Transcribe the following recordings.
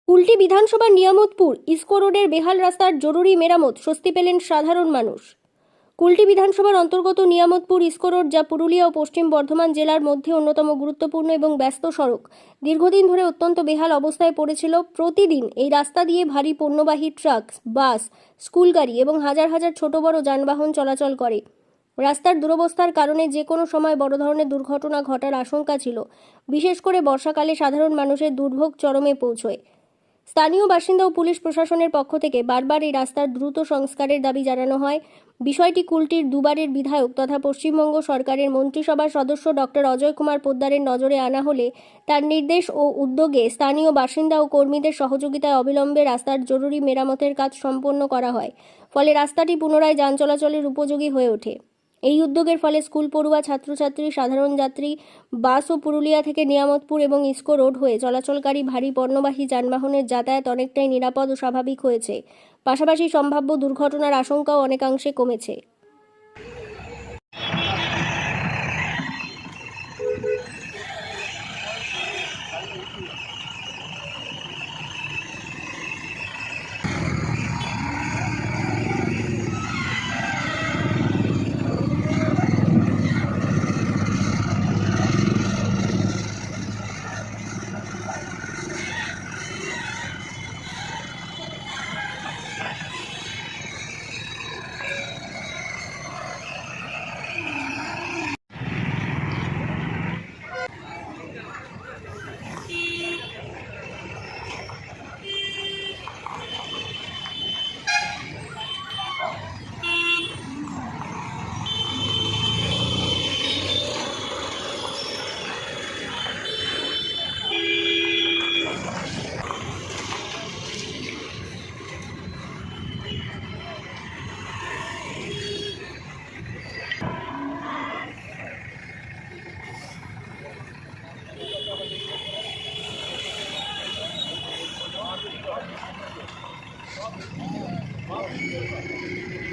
কুলটি বিধানসভার নিয়ামতপুর ইসকো রোডের বেহাল রাস্তার জরুরি মেরামত, স্বস্তি পেলেন সাধারণ মানুষ। কুলটি বিধানসভার অন্তর্গত নিয়ামতপুর ইসকো রোড, যা পুরুলিয়া ও পশ্চিম বর্ধমান জেলার মধ্যে অন্যতম গুরুত্বপূর্ণ এবং ব্যস্ত সড়ক, দীর্ঘদিন ধরে অত্যন্ত বেহাল অবস্থায় পড়েছিল। প্রতিদিন এই রাস্তা দিয়ে ভারী পণ্যবাহী ট্রাক, বাস, স্কুল গাড়ি এবং হাজার হাজার ছোট বড় যানবাহন চলাচল করে। রাস্তার দুরবস্থার কারণে যে কোনো সময় বড় ধরনের দুর্ঘটনা ঘটার আশঙ্কা ছিল। বিশেষ করে বর্ষাকালে সাধারণ মানুষের দুর্ভোগ চরমে পৌঁছয়। স্থানীয় বাসিন্দা ও পুলিশ প্রশাসনের পক্ষ থেকে বারবার এই রাস্তার দ্রুত সংস্কারের দাবি জানানো হয়। বিষয়টি কুলটির দুবারের বিধায়ক তথা পশ্চিমবঙ্গ সরকারের মন্ত্রিসভার সদস্য ডক্টর অজয় কুমার পোদ্দারের নজরে আনা হলে তার নির্দেশ ও উদ্যোগে স্থানীয় বাসিন্দা ও কর্মীদের সহযোগিতায় অবিলম্বে রাস্তার জরুরি মেরামতের কাজ সম্পন্ন করা হয়। ফলে রাস্তাটি পুনরায় যান চলাচলের উপযোগী হয়ে ওঠে। এই উদ্যোগের ফলে স্কুল পড়ুয়া, ছাত্রছাত্রী, সাধারণ যাত্রী, বাস ও পুরুলিয়া থেকে নিয়ামতপুর এবং ইসকো রোড হয়ে চলাচলকারী ভারী পণ্যবাহী যানবাহনের যাতায়াত অনেকটাই নিরাপদ ও স্বাভাবিক হয়েছে। পাশাপাশি সম্ভাব্য দুর্ঘটনার আশঙ্কাও অনেকাংশে কমেছে।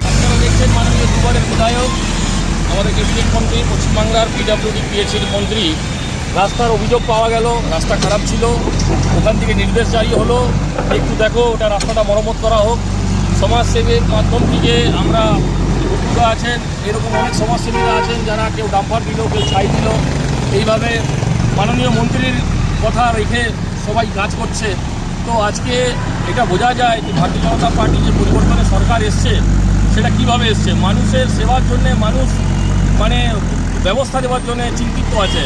আপনারা দেখছেন মাননীয় দুবারের বিধায়ক, আমাদের ক্যাবিনেট মন্ত্রী, পশ্চিমবাংলার পিডব্লিউডি পিএইচইর মন্ত্রী। রাস্তার অভিযোগ পাওয়া গেল, রাস্তা খারাপ ছিল, ওখান থেকে নির্দেশ জারি হলো একটু দেখো ওটা রাস্তাটা মরম্মত করা হোক। সমাজসেবীর মাধ্যম থেকে আমরা বন্ধুরা আছেন, এরকম অনেক সমাজসেবীরা আছেন যারা কেউ ডাম্পার দিল, কেউ ছাই দিল, এইভাবে মাননীয় মন্ত্রীর কথা রেখে সবাই কাজ করছে। তো আজকে এটা বোঝা যায় যে ভারতীয় জনতা পার্টি যে পরিবর্তনের সরকার এসছে সেটা কিভাবে এসছে, মানুষের সেবার জন্য, মানুষ মানে ব্যবস্থা দেওয়ার জন্য চিন্তিত আছে।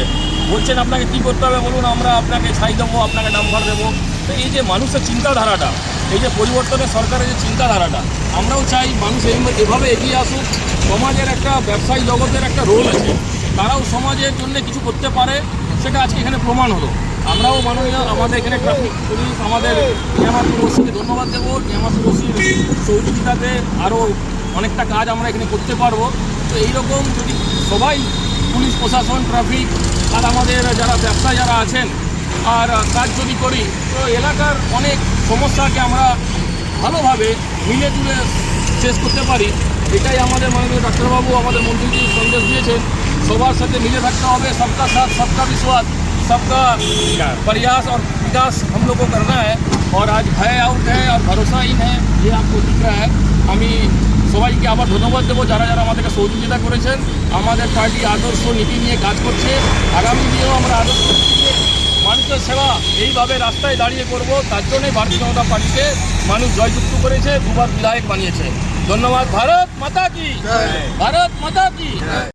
বলছেন আপনাকে কী করতে হবে বলুন, আমরা আপনাকে ছাই দেবো, আপনাকে ডাম্পার দেবো। তো এই যে মানুষের চিন্তাধারাটা, এই যে পরিবর্তনের সরকারের যে চিন্তাধারাটা, আমরাও চাই মানুষ এভাবে এগিয়ে আসুক। সমাজের একটা ব্যবসায়ী জগতের একটা রোল আছে, তারাও সমাজের জন্য কিছু করতে পারে, সেটা আজকে এখানে প্রমাণ হলো। আমরাও মাননীয় আমাদের এখানে ট্রাফিক পুলিশ, আমাদের নিয়ামতপুর ওসিকে ধন্যবাদ দেবো। নিয়ামতপুর ওসির সহযোগিতাতে আরও অনেকটা কাজ আমরা এখানে করতে পারবো। তো এইরকম যদি সবাই, পুলিশ প্রশাসন, ট্রাফিক আর আমাদের যারা ব্যবসায়ী যারা আছেন আর কাজ যদি করি, তো এলাকার অনেক সমস্যাকে আমরা ভালোভাবে মিলে জুলে শেষ করতে পারি। এটাই আমাদের মাননীয় ডাক্তারবাবু আমাদের মন্ত্রীজি সন্দেশ দিয়েছেন, সবার সাথে মিলে থাকতে হবে। सबका साथ सबका विश्वास, सबका प्रयास और विकास हम लोग को करना है। और आज भय आउट है और भरोसा इन है, ये आपको दिख रहा है। আমি সবাইকে আবার ধন্যবাদ দেবো যারা যারা আমাদেরকে সহযোগিতা করেছেন। আমাদের পার্টি আদর্শ নীতি নিয়ে কাজ করছে, আগামী দিনেও আমরা আদর্শ নীতি নিয়ে মানুষের সেবা এইভাবে রাস্তায় দাঁড়িয়ে করব। তার জন্যই ভারতীয় জনতা পার্টিকে মানুষ জয়যুক্ত করেছে, দুবার বিধায়ক বানিয়েছে। ধন্যবাদ। ভারত মাতা কি, ভারত মাতা কি।